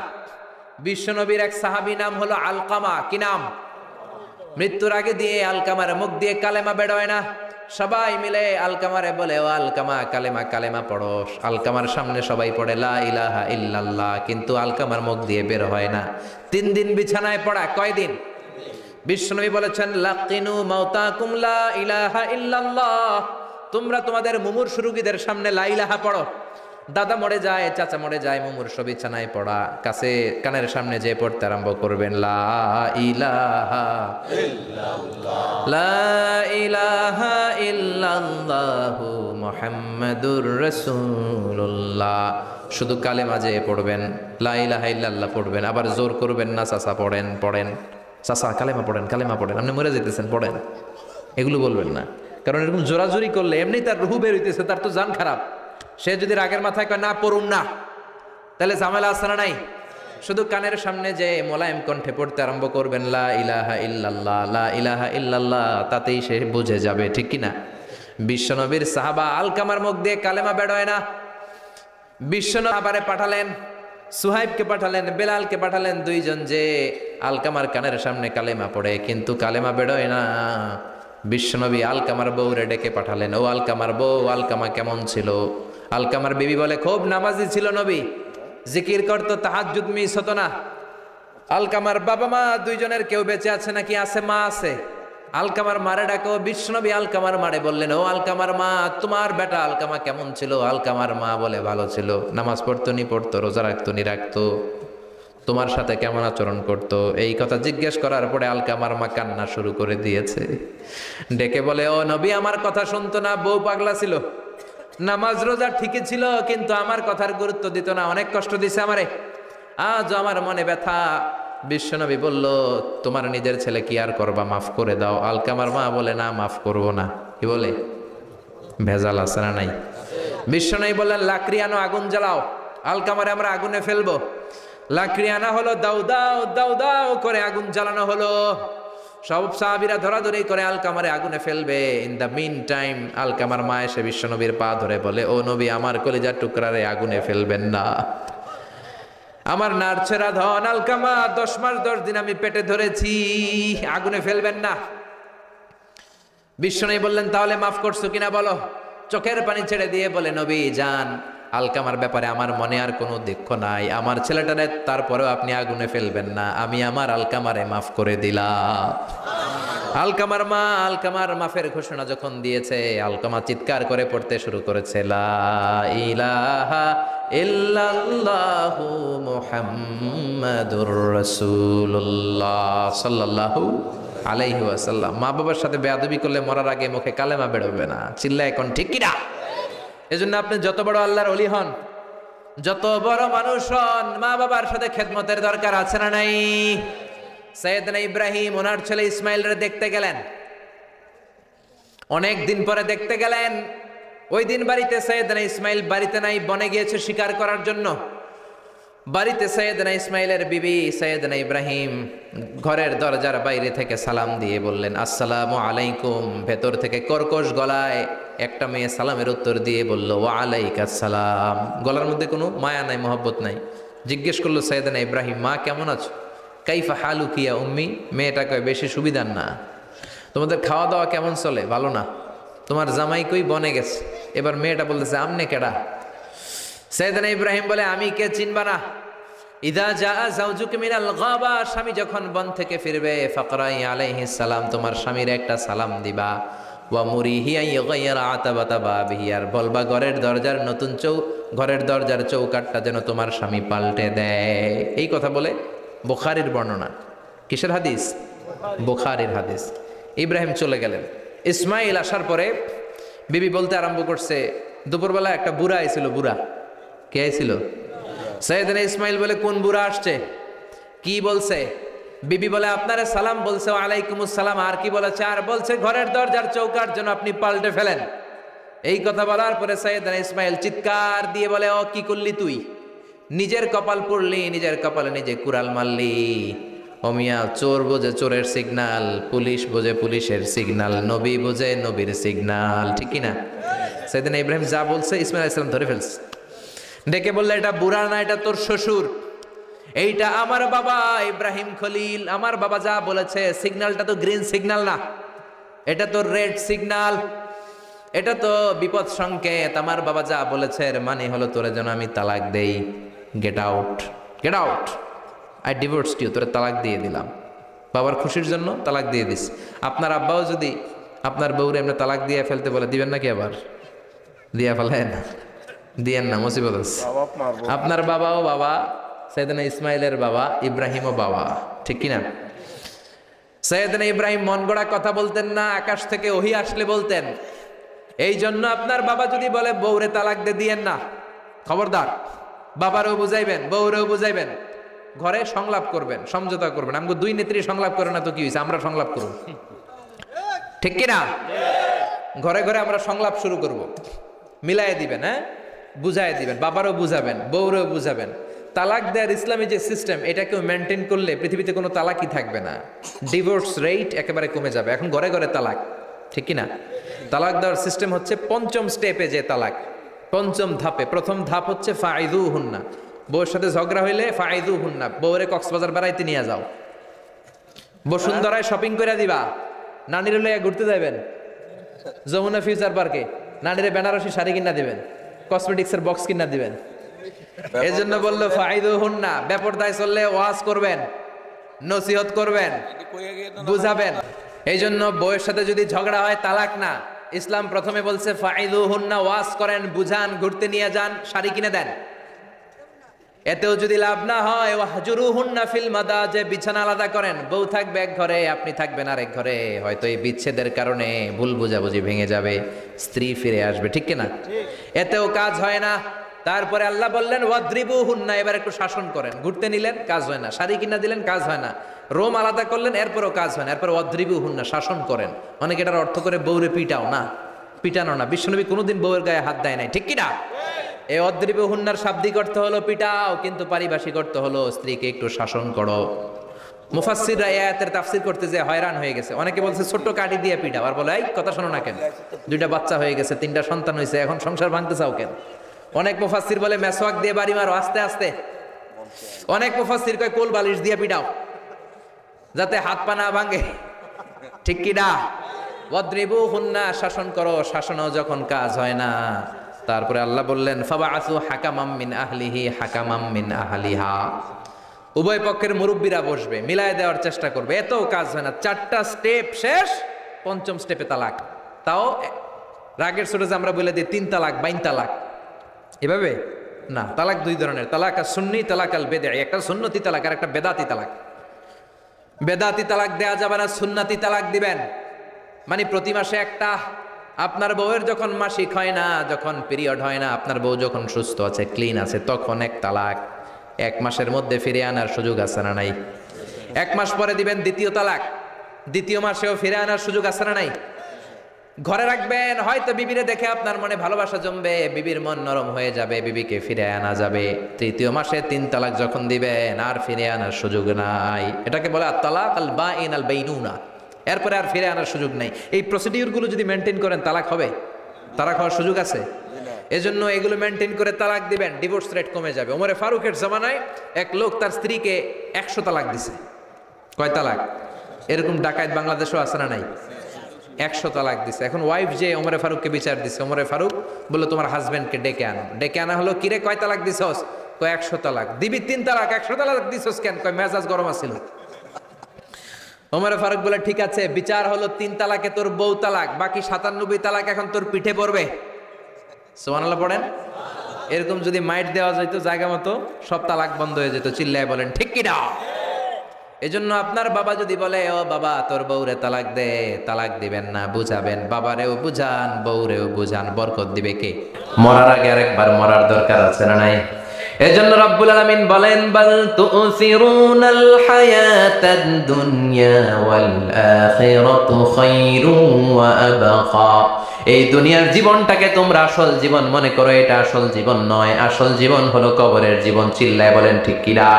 বিশ্বনবীর এক সাহাবী নাম হলো আলকামা। কি নাম? মৃত্যুর আগে দিয়ে আলকামার মুখ দিয়ে কালেমা বেরোয় না। সবাই মিলে আলকামারে বলে ও আলকামা কালেমা, কালেমা পড়ো। আলকামার সামনে সবাই পড়ে লা ইলাহা ইল্লাল্লাহ, কিন্তু আলকামার মুখ দিয়ে বের হয় না। 3 দিন বিছানায় পড়া। কয়দিন? বিশ্বনবী বলেছেন লাকিনু মাউতাকুম লা ইলাহা ইল্লাল্লাহ, তোমরা তোমাদের মুমূর্ষু রোগীদের সামনে লা ইলাহা পড়ো। দাদা মরে যায়, চাচা মরে যায়, মুমূর্ষু বিছানায় পড়া, কাছে কানের সামনে যে পড়তে আরম্ভ করবেন লা ইলাহা ইল্লাল্লাহ, লা ইলাহা ইল্লাল্লাহু মুহাম্মাদুর রাসূলুল্লাহ। শুধু কালেমা যে পড়বেন, লা ইলাহা ইল্লাল্লাহ পড়বেন, আবার জোর করবেন না চাচা পড়েন পড়েন, চাচা কালেমা পড়েন, কালেমা পড়েন, আপনি মরে যেতেছেন পড়েন, এগুলো বলবেন না। কারণ এরকম জোরাজোরি করলে এমনি তার রুহু বের হইতেছে, তার তো জান খারাপ। সে যদি রাগের মাথায় কয় না পড়ুন না, তাহলে ঝামেলা আছে না নাই? শুধু কানের সামনে যে মোলায়েম কণ্ঠে পড়তে আরম্ভ করবেন লা ইলাহা ইল্লাল্লাহ, লা ইলাহা ইল্লাল্লাহ, তাতেই সে বুঝে যাবে, ঠিক কিনা? বিশ্বনবীর সাহাবা আলকামার মুখ দিয়ে কালেমা বেরোয় না। বিশ্বনবী আবারে পাঠালেন, সুহাইবকে পাঠালেন, বেলালকে পাঠালেন, 2 জন যে আলকামার কানের সামনে কালেমা পড়ে, কিন্তু কালেমা বেরোয় না। বিশ্বনবী আলকামার বউরে ডেকে পাঠালেন, ও আলকামার বউ, আলকামা কেমন ছিল? আলকামার বিবি বলে খুব নামাজি ছিল নবী, জিকির করতো, তাহাজ্জুদ মিস হতো না। আলকামার বাবা মা 2 জনের কেউ বেঁচে আছে নাকি? আছে, মা আছে। আলকামার মারে ডাকো। বিশ্বনবী আলকামার মারে বললেন, ও আলকামার মা, তোমার বেটা আলকামা কেমন ছিল? আলকামার মা বলে ভালো ছিল, নামাজ পড়তো নি পড়তো, রোজা রাখতো নি রাখতো, তোমার সাথে কেমন আচরণ করতো? এই কথা জিজ্ঞেস করার পরে আলকামার মা কান্না শুরু করে দিয়েছে। ডেকে বলে, ও নবী আমার কথা শুনতো না, বউ পাগলা ছিল। নামাজ রোজা ঠিকই ছিল, কিন্তু আমার কথার গুরুত্ব দিত না, অনেক কষ্ট দিছে আমারে। আজ আমার মনে ব্যথা। বিশ্বনবী বলল, তোমার নিজের ছেলে কি আর করবা, মাফ করে দাও। আলকামার মা বলে, না মাফ করব না। কি বলে? ভেজাল আছে না নাই? বিশ্বনবী বললেন, লাকড়ি আনো, আগুন জ্বালাও, আলকামারে আমরা আগুনে ফেলবো। লাকড়ি আনা হলো, দাও দাও দাও দাও করে আগুন জ্বালানো হলো। সব সাহাবীরা ধরাধরি করে আলকামারে আগুনে ফেলবে। ইন দ্য মিন টাইম আলকামার মা এসে বিশ্বনবীর পা ধরে বলে, ও নবী, আমার কলিজার টুকরারে আগুনে ফেলবেন না। আমার নারছেরা ধন আলকামা, 10 মাস 10 দিন আমি পেটে ধরেছি, আগুনে ফেলবেন না। বিশ্বনবী বললেন, তাহলে মাফ করছো কিনা বলো। চোখের পানি ছেড়ে দিয়ে বলে, নবী যান, আলকামার ব্যাপারে আমার মনে আর কোনো দুঃখ নাই, আমার ছেলেটারে তারপরেও আপনি আগুনে ফেলবেন না, আমি আমার আলকামারে মাফ করে দিলাম। আলকামার মা আলকামার মাফের ঘোষণা যখন দিয়েছে, আলকামা চিৎকার করে পড়তে শুরু করেছে, লা ইলাহা ইল্লাল্লাহু মুহাম্মাদুর রাসূলুল্লাহ সাল্লাল্লাহু আলাইহি ওয়াসাল্লাম। মা বাবার সাথে বেয়াদবি করলে মরার আগে মুখে কালেমা বেরোবে না। চিল্লায় এখন ঠিক কিনা? এজন্য আপনি যত বড় আল্লাহর ওলি হন, যত বড় মানুষ হন, মা বাবার সাথে খেদমতের দরকার আছে না নাই? সৈয়দনা ইব্রাহিম ওনার ছেলে ইসমাইলরে দেখতে গেলেন, অনেক দিন পরে দেখতে গেলেন। ওই দিন বাড়িতে সৈয়দনা ইসমাইল বাড়িতে নাই, বনে গিয়েছে শিকার করার জন্য। বাড়িতে সৈয়দনা ইসমাইলের বিবি সৈয়দনা ইব্রাহিম ঘরের দরজার বাইরে থেকে সালাম দিয়ে বললেন, আসসালামু আলাইকুম। ভেতর থেকে কর্কশ গলায় একটা মেয়ে সালামের উত্তর দিয়ে বলল, ওয়া আলাইকাস সালাম। গলার মধ্যে কোনো মায়া নাই, মহব্বত নাই। জিজ্ঞেস করলো সৈয়দনা ইব্রাহিম, মা কেমন আছো? কাইফা হালুকি ইয়া উম্মি। মেয়েটা কয়, বেশি সুবিধার না। তোমাদের খাওয়া দাওয়া কেমন চলে? ভালো না। তোমার জামাই কই? বনে গেছে। এবার মেয়েটা বলতেছে, আমনে কেডা? সৈয়দনা ইব্রাহিম বলে, আমি কে চিনবা না? ইদা জা যাওজুকা মিনাল গাবা, স্বামী যখন বন থেকে ফিরবে, ফাকরাই আলাইহিস সালাম, তোমার স্বামীর একটা সালাম দিবা। ওয়া মুরিহি আইগাইরা আতাবাতা বাবিহি, আর বলবা ঘরের দরজার চৌকাটটা যেন তোমার স্বামী পাল্টে দেয়। এই কথা বলে বুখারীর বর্ণনা। কিসের হাদিস? বুখারীর হাদিস। ইব্রাহিম চলে গেলেন। ইসমাইল আসার পরে বিবি বলতে আরম্ভ করছে, দুপুরবেলা একটা বুড়া আইছিল। বুড়া কে আইছিল? সৈয়দনা ইসমাইল বলে, কোন বুড়া আসছে? কি বলছে? বিবি বলে, আপনারে সালাম বলছে, ওয়ালাইকুমুস সালাম। আর কি বলেছে? আর বলছে ঘরের দরজার চৌকাট যেন আপনি পাল্টে ফেলেন। এই কথা বলার পরে সৈয়দনা ইসমাইল চিৎকার দিয়ে বলে, ও কি করলি তুই? নিজের কপাল পুড়লি, নিজের কপালে নিজে কুড়াল মারলি। ও মিয়া, চোর বোঝে চোরের সিগনাল, পুলিশ বোঝে পুলিশের সিগনাল, নবী বোঝে নবীর সিগনাল। ঠিক কিনা? সৈয়দনা ইব্রাহিম যা বলছে ইসমাইল আলাইহিস সালাম ধরে ফেলছে। ডেকে বললে, এটা বুড়া না, এটা তোর শ্বশুর, এইটা আমার বাবা ইব্রাহিম খলিল। আমার বাবা যা বলেছে, সিগন্যালটা তো গ্রিন সিগন্যাল না, এটা তো রেড সিগন্যাল, এটা তো বিপদ সংকেত। আমার বাবা যা বলেছে এর মানে হলো তোরে যেন আমি তালাক দেই। Get out, get out, I divorced you. তোরে তালাক দিয়ে দিলাম। বাবার খুশির জন্য তালাক দিয়ে দিস। আপনার আব্বাও যদি আপনার বউরে এমনি তালাক দিয়ে ফেলতে বলে, দিবেন নাকি? আবার দিয়া ফেলেন? দিয়েন না, মুসিবত আছে। আপনার বাবাও বাবা, সৈয়দনা ইসমাইলের বাবা, ইব্রাহিমও বাবা। ঠিক কিনা? সৈয়দনা ইব্রাহিম মন গড়া কথা বলতেন না, আকাশ থেকে ওহী আসলে বলতেন। এই জন্য আপনার বাবা যদি বলে বউরে তালাক দিয়েন না, খবরদার। বাবারও বুঝাইবেন, বউরেও বুঝাইবেন, ঘরে সংলাপ করবেন, সমঝোতা করবেন। আমাকে দুই নেত্রী সংলাপ করে না তো কি হয়েছে, আমরা সংলাপ করব। ঠিক কিনা? ঘরে ঘরে আমরা সংলাপ শুরু করব। মিলাই দিবেন, হ্যাঁ, বুঝাই দিবেন, বাবারও বুঝাবেন, বউরেও বুঝাবেন। তালাক দেওয়ার ইসলামী যে সিস্টেম, এটাকেও মেনটেন করলে পৃথিবীতে কোনো তালাকই থাকবে না। ডিভোর্স রেট একেবারে কমে যাবে। এখন ঘরে ঘরে তালাক। ঠিক কিনা? তালাক দেওয়ার সিস্টেম হচ্ছে পঞ্চম স্টেপে যে তালাক, পঞ্চম ধাপে। প্রথম ধাপ হচ্ছে ফাইদুহুন্না। বউয়ের সাথে ঝগড়া হইলে ফাইদুহুন্না, বউরে কক্সবাজার বেড়াইতে নিয়ে যাও, বসুন্ধরায় শপিং করে দিবা, নানির লইয়া ঘুরতে যাবেন যমুনা ফিউচার পার্কে, নানিরে বেনারসি শাড়ি কিনা দিবেন, কসমেটিক্সের বক্স কিনা দিবেন। এই জন্য বললো ফাইদুহুন্না। বেপরদায় চললে ওয়াজ করবেন, নসিহত করবেন, বুঝাবেন। এই জন্য বউয়ের সাথে যদি ঝগড়া হয় তালাক না, ইসলাম প্রথমে বলছে ফাইদুহুন্না, ওয়াজ করেন, বুঝান, ঘুরতে নিয়ে যান, শাড়ি কিনে দেন। এতেও যদি লাভ না হয়, ওয়াহজুরুহুন্না ফিল মাদাজি, বিছানা আলাদা করেন। বউ থাকবে এক ঘরে, আপনি থাকবেন আরেক ঘরে। হয়তো এই বিচ্ছেদের কারণে ভুল বোঝাবুঝি ভেঙে যাবে, স্ত্রী ফিরে আসবে, ঠিক কিনা? এতেও কাজ হয় না। তারপরে আল্লাহ বললেন ওয়াদ্রিবুহুন্না, এবার একটু শাসন করেন। ঘুরতে নিলেন, কাজ হয় না। শাড়ি কিনা দিলেন, কাজ হয় না। রোম আলাদা করলেন, এরপরও কাজ হয় না। এরপর ওয়াদ্রিবুহুন্না, শাসন করেন। অনেকে এটার অর্থ করে বউরে পিটাও না, পিটানো না। বিশ্বনবী কোনোদিন বউয়ের গায়ে হাত দেয় নাই, ঠিক কিনা? এই অদ্রিবুহুন্নার শাব্দিক অর্থ হলো পিটাও, কিন্তু পারিভাষিক অর্থ হলো স্ত্রীকে একটু শাসন করো। মুফাসসিররা এই আয়াতের তাফসীর করতে যে হয়রান হয়ে গেছে। অনেকে বলছে ছোট্ট কাঠি দিয়ে পিটাও, আর বলে এই কথা শোনো না কেন, দুইটা বাচ্চা হয়ে গেছে, 3টা সন্তান হয়েছে, এখন সংসার ভাঙতে চাও কেন? অনেক মুফাসসির বলে মেসওয়াক দিয়ে বাড়ি মারো আস্তে আস্তে। অনেক মুফাসসির কয় কোল বালিশ দিয়ে পিটাও, যাতে হাত পা না ভাঙে, ঠিক কি না? ওয়াদ্রিবুহুন্না, শাসন করো। শাসনও যখন কাজ হয় না, তারপরে আল্লাহ বললেন ফাবাআসু হাকামাম মিন আহলিহি হাকামাম মিন আহলিহা, উভয় পক্ষের মুরব্বীরা বসবে, মিলায় দেওয়ার চেষ্টা করবে। এতও কাজ হয় না। 4টা স্টেপ শেষ, 5ম স্টেপে তালাক। তাও রাগের ছোটে যে আমরা বলে দিই 3 তালাক 22 তালাক, এভাবে না। তালাক 2 ধরনের, তালাক আর সুন্নি, তালাক আল বেদঈ। একটা সুন্নতি তালাক আর একটা বেদাতি তালাক। বেদাতি তালাক দেয়া যাবে না, সুন্নতি তালাক দিবেন। মানে প্রতি মাসে একটা। আপনার বউয়ের যখন মাসিক হয় না, যখন পিরিয়ড হয় না, আপনার বউ যখন সুস্থ আছে, ক্লিন আছে, তখন এক তালাক। 1 মাসের মধ্যে ফিরে আনার সুযোগ আছে না নাই? 1 মাস পরে দিবেন দ্বিতীয় তালাক। 2য় মাসেও ফিরে আনার সুযোগ আছে না নাই? ঘরে রাখবেন, হয়তো বিবিরে দেখে আপনার মনে ভালোবাসা জমবে, বিবির মন নরম হয়ে যাবে, বিবিকে ফিরে আনা যাবে। 3য় মাসে 3 তালাক যখন দিবেন, আর ফিরে আনার সুযোগ নাই। এটাকে বলে আত-তালাক আল বাঈন আল বাইনুনা। এরপরে আর ফিরে আনার সুযোগ নাই। এই প্রসিডিউরগুলো যদি মেনটেন করেন, তালাক হবে? তালাক হওয়ার সুযোগ আছে? এজন্য এগুলো মেনটেন করে তালাক দিবেন, ডিভোর্স রেট কমে যাবে। ওমরে ফারুকের জামানায় এক লোক তার স্ত্রীকে 100 তালাক দিছে। কয় তালাক? এরকম ডাকাত বাংলাদেশেও আছে না নাই? 100 তালাক দিছে। এখন ওয়াইফ যে ওমরে ফারুককে বিচার দিছে, ওমরে ফারুক বলল তোমার হাজবেন্ডকে ডেকে আনো। ডেকে আনা হলো, কিরে কয় তালাক দিছস? কয় 100 তালাক। দিবি 3 তালাক, 100 তালাক দিছস কেন? কয় মেজাজ গরম আছিল। ওমরে ফারুক বলে ঠিক আছে, বিচার হলো 3 তালাকে তোর বউ তালাক, বাকি 97 তালাক এখন তোর পিঠে পড়বে। সুবহানাল্লাহ পড়েন। এরকম যদি মাইট দেওয়া যেত জায়গা মতো, সব তালাক বন্ধ হয়ে যেত। চিল্লায় বলেন ঠিক কি না? এজন্য আপনার বাবা যদি বলে ও বাবা তোর বউরে তালাক দে, তালাক দিবেন না, বুঝাবেন। বাবারেও বুঝান, বউরেও বুঝান, বরকত দিবে কে? মরার আগে আরেকবার মরার দরকার আছে না নাই? এজন্য রব্বুল আলামিন বলেন বাল তুসিরুনাল হায়াতাদ দুনিয়া ওয়াল আখিরাতু খায়রুন ওয়া আবকা। এই দুনিয়ার জীবনটাকে তোমরা আসল জীবন মনে করো, এটা আসল জীবন নয়। আসল জীবন হলো কবরের জীবন। চিল্লায় বলেন ঠিক কি না?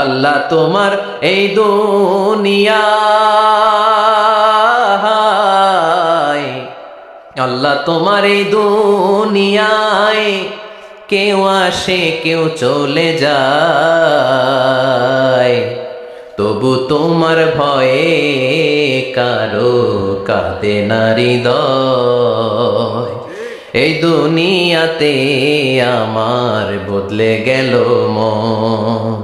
আল্লাহ তোমার এই দুনিয়ায়, আল্লাহ তোমার এই দুনিয়ায় কেউ আসে কেউ চলে যায়, তবু তোমার ভয়ে কারো কাঁদে না হৃদয়। এই দুনিয়াতে আমার বদলে গেল মন,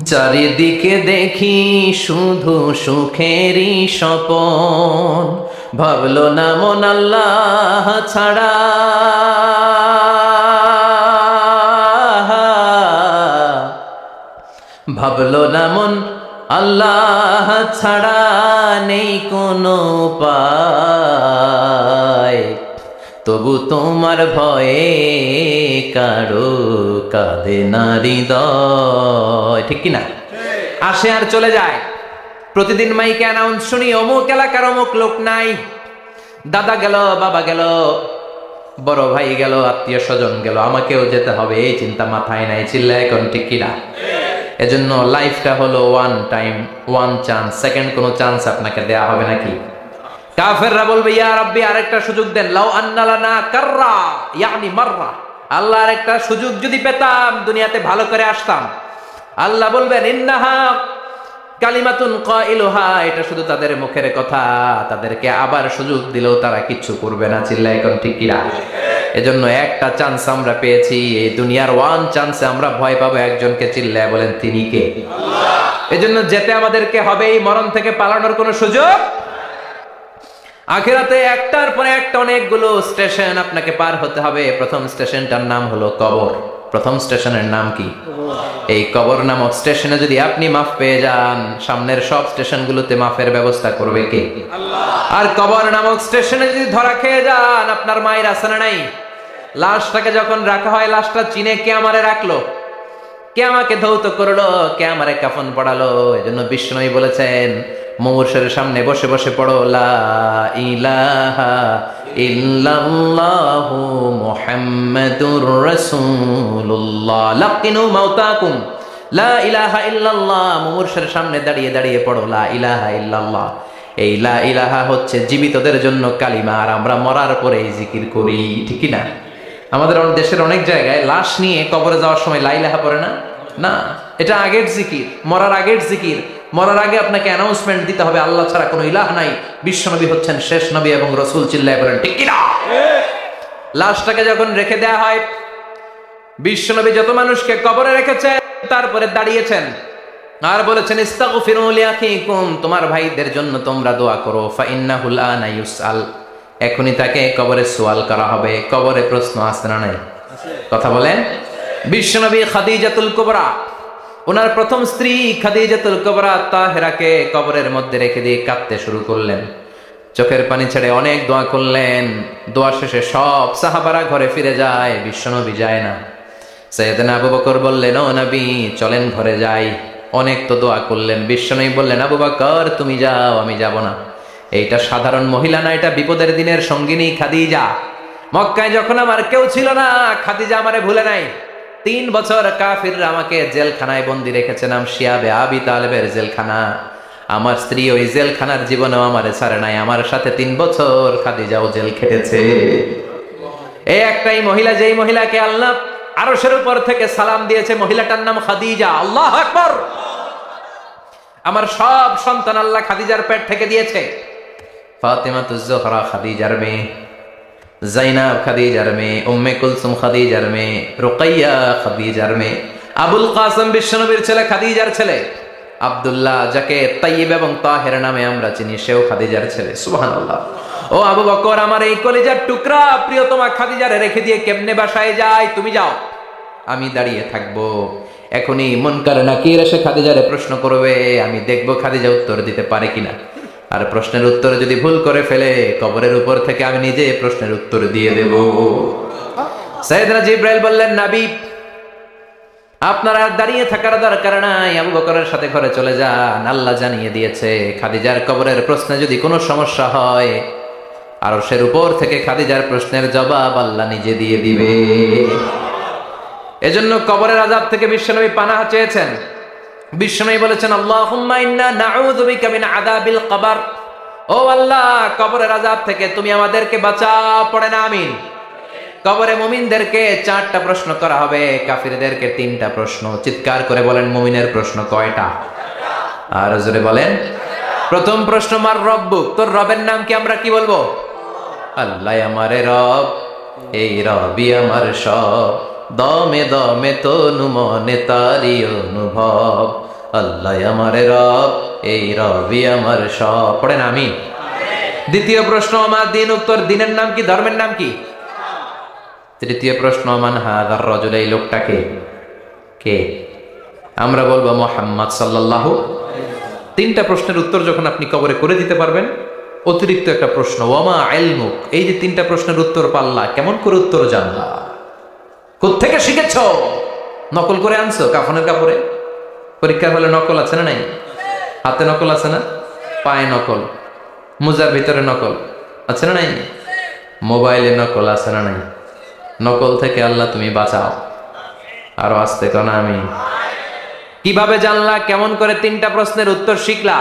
চারিদিকে দেখি শুধু সুখেরই স্বপন। ভাবলো না মন আল্লাহ ছাড়া, ভাবলো না মন আল্লাহ ছাড়া নেই কোনো উপায়, তবু তোমার ভয়ে কারো কাঁদে না হৃদয়। ঠিক কিনা? আসে আর চলে যায়। প্রতিদিন মাইকে অ্যানাউন্স শুনি অমুক এলাকার অমুক লোক নাই। দাদা গেল, বাবা গেল, বড় ভাই গেল, আত্মীয় স্বজন গেল, আমাকেও যেতে হবে, এই চিন্তা মাথায় নাই। চিল্লায় এখন ঠিক কিনা? এজন্য লাইফটা হলো one time, one chance. Second কোনো চান্স আপনাকে দেয়া হবে নাকি? কাফেররা বলবে ইয়া রাব্বি আরেকটা সুযোগ দেন, লাউ আন্না লানা কাররা ইয়ানি মাররা, আল্লাহ আরেকটা সুযোগ যদি পেতাম দুনিয়াতে ভালো করে আসতাম। আল্লাহ বলবেন ইন্নাহা কালিমাতুন কাইলুহা, এটা শুধু তাদের মুখের কথা, তাদেরকে আবার সুযোগ দিলেও তারা কিচ্ছু করবে না। চিল্লায় এখন ঠিক কিনা? এজন্য একটা চান্স আমরা পেয়েছি, এই দুনিয়ার ওয়ান চান্সে আমরা ভয় পাবো একজনকে। চিল্লায় বলেন তিনি কে? আল্লাহ। এজন্য যেতে আমাদেরকে হবে, এই মরণ থেকে পালানোর কোনো সুযোগ। আখিরাতে একটার পরে একটা অনেকগুলো স্টেশন আপনাকে পার হতে হবে। প্রথম স্টেশনটার নাম হলো কবর। প্রথম স্টেশনের নাম কি? এই কবর নামক স্টেশনে যদি আপনি মাফ পেয়ে যান, সামনের সব স্টেশনগুলোতে মাফের ব্যবস্থা করবে কে? আল্লাহ। আর কবর নামক স্টেশনে যদি ধরা খেয়ে যান, আপনার মায়ের আছে না নাই? লাশটাকে যখন রাখা হয়, লাশটা চিনে কে আমারে রাখলো, কে আমাকে ধৌত করলো, কে আমারে কাফন পড়ালো। এজন্য বিষ্ণুই বলেছেন, মুমূর্ষের সামনে বসে বসে পড়ো লা ইলাহা ইল্লাল্লাহু মুহাম্মাদুর রাসূলুল্লাহ। লাকিনু মাউতাকুম লা ইলাহা ইল্লাল্লাহ। মুমূর্ষের সামনে দাঁড়িয়ে দাঁড়িয়ে পড়ো লা ইলাহা ইল্লাল্লাহ। এই লা ইলাহা হচ্ছে জীবিতদের জন্য কালিমা, আর আমরা মরার পরে এই জিকির করি, ঠিক না? আমাদের দেশের অনেক জায়গায় লাশ নিয়ে কবরে যাওয়ার সময় লা ইলাহা পড়ে না। না, এটা আগের জিকির, মরার আগের জিকির। মরার আগে আপনাকে অ্যানাউন্সমেন্ট দিতে হবে, আল্লাহ ছাড়া কোনো ইলাহ নাই, বিশ্বনবী হচ্ছেন শেষ নবী এবং রাসূল। চিল্লায় বলেন ঠিক কি না? লাশটাকে যখন রেখে দেয়া হয়, বিশ্বনবী যত মানুষকে কবরে রেখেছেন তারপরে দাঁড়িয়েছেন আর বলেছেন, ইস্তাগফিরু লিআখিকুম, তোমার ভাইদের জন্য তোমরা দোয়া করো। ফাইন্নাহুল আনা ইউসআল, এখনই তাকে কবরে সওয়াল করা হবে। কবরে প্রশ্ন আছে না নাই? কথা বলেন। বিশ্বনবী খাদিজাতুল কুবরা, ওনার প্রথম স্ত্রী খাদিজাতুল কুবরা তাহেরাকে কবরের মধ্যে রেখে দিয়ে কাঁদতে শুরু করলেন, চোখের পানি ছেড়ে অনেক দোয়া করলেন। দোয়া শেষে সব সাহাবারা ঘরে ফিরে যায়, বিশ্বনবী যায় না। সাইয়েদনা আবু বকর বললেন, ও নবী চলেন ঘরে যাই। অনেক তো দোয়া করলেন। বিশ্বনবী বললেন, আবু বকর তুমি যাও, আমি যাব না। এইটা সাধারণ মহিলা না, এটা বিপদের দিনের সঙ্গিনী খাদিজা। মক্কায় যখন আমার কেউ ছিল না, খাদিজা আমারে ভুলে নাই। 3 বছর কাফিররা আমাকে জেলখানায় বন্দি রেখেছে, নাম শিয়াবে আবি তালেবের জেলখানা। আমার স্ত্রী ওই জেলখানার জীবনেও আমারে ছাড়ে নাই। আমার সাথে 3 বছর খাদিজাও জেল খেটেছে। এই একটাই মহিলা, যেই মহিলাকে আল্লাহ আরশের উপর থেকে সালাম দিয়েছে, মহিলাটার নাম খাদিজা। আল্লাহু আকবার। আমার সব সন্তান আল্লাহ খাদিজার পেট থেকে দিয়েছে। ফাতিমাতুজ জোহরা খাদিজার মেয়ে, জাইনাব খাদিজার মেয়ে, উম্মে কুলসুম খাদিজার মেয়ে, রুকাইয়া খাদিজার মেয়ে, আবুল কাসেম বিশ্বনবীর ছেলে খাদিজার ছেলে, আব্দুল্লাহ যাকে তাইয়্যিব এবং তাহের নামে আমরা চিনি, সেও খাদিজার ছেলে। সুবহানাল্লাহ। ও আবু বকর, আমার এই কলিজার টুকরা প্রিয়তমা খাদিজারে রেখে দিয়ে কেমনে বাসায় যায়? তুমি যাও, আমি দাঁড়িয়ে থাকবো। এখনই মুনকার নাকির এসে খাদিজারে প্রশ্ন করবে, আমি দেখবো খাদিজা উত্তর দিতে পারে কিনা। আর প্রশ্নের উত্তরে যদি ভুল করে ফেলে, কবরের উপর থেকে আমি নিজে প্রশ্নের উত্তর দিয়ে দেব। সাইয়েদনা জিবরাইল বললেন, নবী আপনারা দাঁড়িয়ে থাকার দরকার নাই, আবু বকরের সাথে ঘরে চলে যান। আল্লাহ জানিয়ে দিয়েছে, খাদিজার কবরের প্রশ্নে যদি কোনো সমস্যা হয়, আরশের উপর থেকে খাদিজার প্রশ্নের জবাব আল্লাহ নিজে দিয়ে দিবে। এজন্য কবরের আযাব থেকে বিশ্বনবী পানাহ চেয়েছেন। বিশ্বনবী বলেছেন, আল্লাহুম্মা ইন্না নাউযু বিকা মিন আযাবিল কবর। ও আল্লাহ, কবরের আযাব থেকে তুমি আমাদেরকে বাঁচাও। পড়েন আমিন। কবরে মুমিনদেরকে 4টা প্রশ্ন করা হবে, কাফিরদেরকে 3টা প্রশ্ন। চিৎকার করে বলেন, মুমিনের প্রশ্ন কয়টা? আর জোরে বলেন। প্রথম প্রশ্ন, মার রব্বুক, তোর রবের নাম কি? আমরা কি বলবো? আল্লাহ আমারে রব, এই রবি আমার সব, দমে দমে তনু মনে তারি অনুভব। আল্লাহ আমারে রব, এই রবি আমার সব। পড়েন আমিন। দ্বিতীয় প্রশ্ন, আমার দিন, উত্তর দিনের নাম কি? ধর্মের নাম কি? তৃতীয় প্রশ্ন, মান হাযার রাজুল, এই লোকটাকে কে? আমরা বলবো মুহাম্মদ সাল্লাল্লাহু। 3টা প্রশ্নের উত্তর যখন আপনি কবরে করে দিতে পারবেন, অতিরিক্ত একটা প্রশ্ন, ওয়ামা ইলমুক, এই যে 3টা প্রশ্নের উত্তর পাল্লা, কেমন করে উত্তর জানলা? কোত্থেকে শিখেছ? নকল করে আনছো কাফনের কাপড়ে? পরীক্ষার হলে নকল আছে না নাই? হাতে নকল আছে না? পায়ে নকল, মোজার ভিতরে নকল আছে না নাই? মোবাইলে নকল আছে না নাই? নকল থেকে আল্লাহ তুমি বাঁচাও। আরো আসতে কেন? আমি কিভাবে জানলা? কেমন করে 3টা প্রশ্নের উত্তর শিখলা?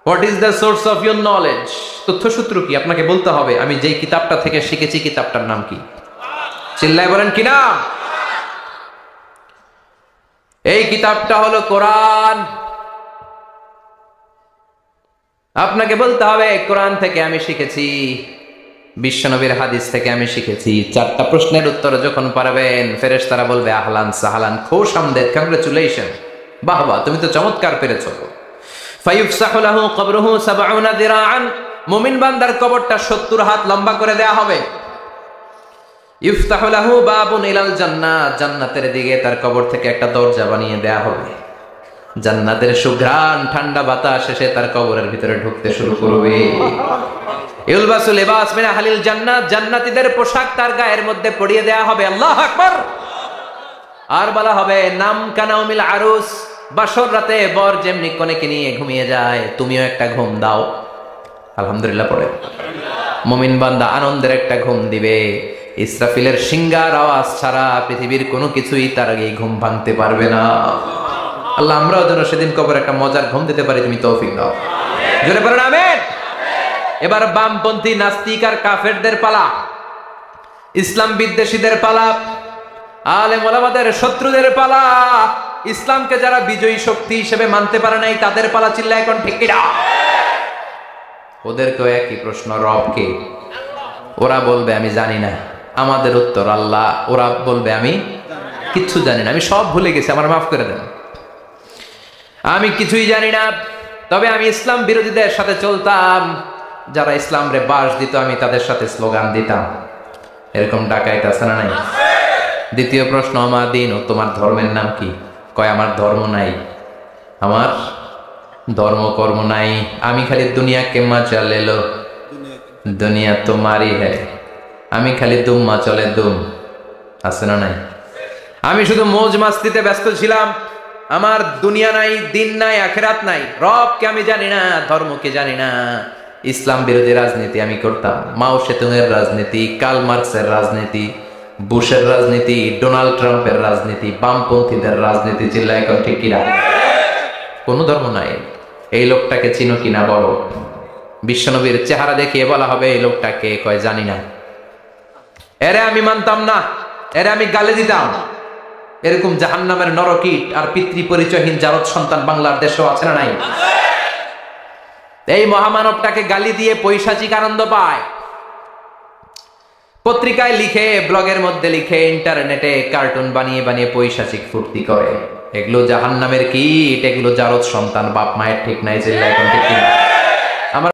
What is the source of your knowledge? তথ্যসূত্র কি? আপনাকে বলতে হবে, আমি যেই কিতাবটা থেকে শিখেছি কিতাবটার নাম কি? চিল্লায় বলেন কি নাম? এই কিতাবটা হলো কোরআন। আপনাকে বলতে হবে, কোরআন থেকে আমি শিখেছি, বিশ্বনবীর হাদিস থেকে আমি শিখেছি। 4টা প্রশ্নের উত্তর যখন পারবেন, ফেরেশতারা বলবে, আহলান সাহলান, খুশ আমদেদ, কংগ্রেচুলেশন, বাহ বাহ, তুমি তো চমৎকার পেরেছো। ফায়ুফসাহু লাহু কবরুহু 70 যিরাআন, মুমিন বান্দার কবরটা 70 হাত লম্বা করে দেয়া হবে। ইফতাহু লাহু বাবুন ইলাল জান্নাহ, জান্নাতের দিকে তার কবর থেকে একটা দরজা বানিয়ে দেয়া হবে। জান্নাতের সুঘ্রাণ ঠান্ডা বাতাস এসে তার কবরের ভিতরে ঢুকতে শুরু করবে। ইউলবাসু লিবাস মিন আহলিল জান্নাত, জান্নাতীদের পোশাক তার গায়ের মধ্যে পরিয়ে দেয়া হবে। আল্লাহু আকবার। আর বলা হবে নাম কানাউমিল আরুস, বাসর রাতে বর যেমনি কনেকে নিয়ে ঘুমিয়ে যায় তুমিও একটা ঘুম দাও। আলহামদুলিল্লাহ পড়ে মুমিন বান্দা আনন্দের একটা ঘুম দিবে। ইসরাফিলের সিংগার আওয়াজ ছাড়া পৃথিবীর কোনো কিছুই তার আগে ঘুম ভাঙতে পারবে না। আল্লাহ আমরাও যেন সেদিন কবর একটা মজার ঘুম দিতে পারি, তুমি তৌফিক দাও। জোরে বলেন আমিন। এবার বামপন্থী নাস্তিক আর কাফেরদের পালা, ইসলাম বিদ্বেষীদের পালা, আলেম ওলামাদের শত্রুদের পালা, ইসলামকে যারা বিজয়ী শক্তি হিসেবে মানতে পারে নাই তাদের পালা। চিল্লা এখন ঠিক কিনা? ওদেরকেও একই প্রশ্ন, রব কে? ওরা বলবে আমি জানি না। আমাদের উত্তর আল্লাহ। ওরা বলবে আমি কিচ্ছু জানি না, আমি সব ভুলে গেছি, আমার মাফ করে দেন, আমি কিছুই জানি না। তবে আমি ইসলাম বিরোধীদের সাথে চলতাম, যারা ইসলাম রে বাস দিত আমি তাদের সাথে স্লোগান দিতাম। এরকম ডাকাইত আছে না নাই? দ্বিতীয় প্রশ্ন, আমার দিন ও তোমার ধর্মের নাম কি? কয় আমার ধর্ম নাই, আমার ধর্ম কর্ম নাই, আমি খালি দুনিয়া কে মজা লেলো, দুনিয়া তোমারই হ্যায়, আমি খালি দুম্মা চলে দুম। আছে না নাই? আমি শুধু মৌজ মাস্তিতে ব্যস্ত ছিলাম, আমার দুনিয়া নাই, দিন নাই, আখেরাত নাই, রবকে আমি জানি না, ধর্মকে জানি না। ইসলাম বিরোধী রাজনীতি আমি করতাম, মাও সেতুংয়ের রাজনীতি, কার্ল মার্কসের রাজনীতি, বুশের রাজনীতি, ডোনাল্ড ট্রাম্পের রাজনীতি, বামপন্থীদের রাজনীতি। চিল্লা এখন ঠিক কিনা? কোন ধর্ম নাই। এই লোকটাকে চিনো কিনা বলো। বিশ্বনবীর চেহারা দেখিয়ে বলা হবে এই লোকটাকে, কয় জানি না। এরে আমি মানতাম না, এরে আমি গালে দিতাম। এরকম জাহান্নামের নরকীট আর পিতৃ পরিচয়হীন জারদ সন্তান বাংলার দেশেও আছে না নাই? এই মহামানবটাকে গালি দিয়ে পৈশাচিক আনন্দ পায়। পত্রিকায় লিখে, ব্লগের মধ্যে লিখে, ইন্টারনেটে কার্টুন বানিয়ে বানিয়ে পৈশাচিক ফুর্তি করে। এগুলো জাহান্নামের কীট, এগুলো জারদ সন্তান, বাপ মায়ের ঠিক নাই। চিল্লা এখন ঠিক কিনা?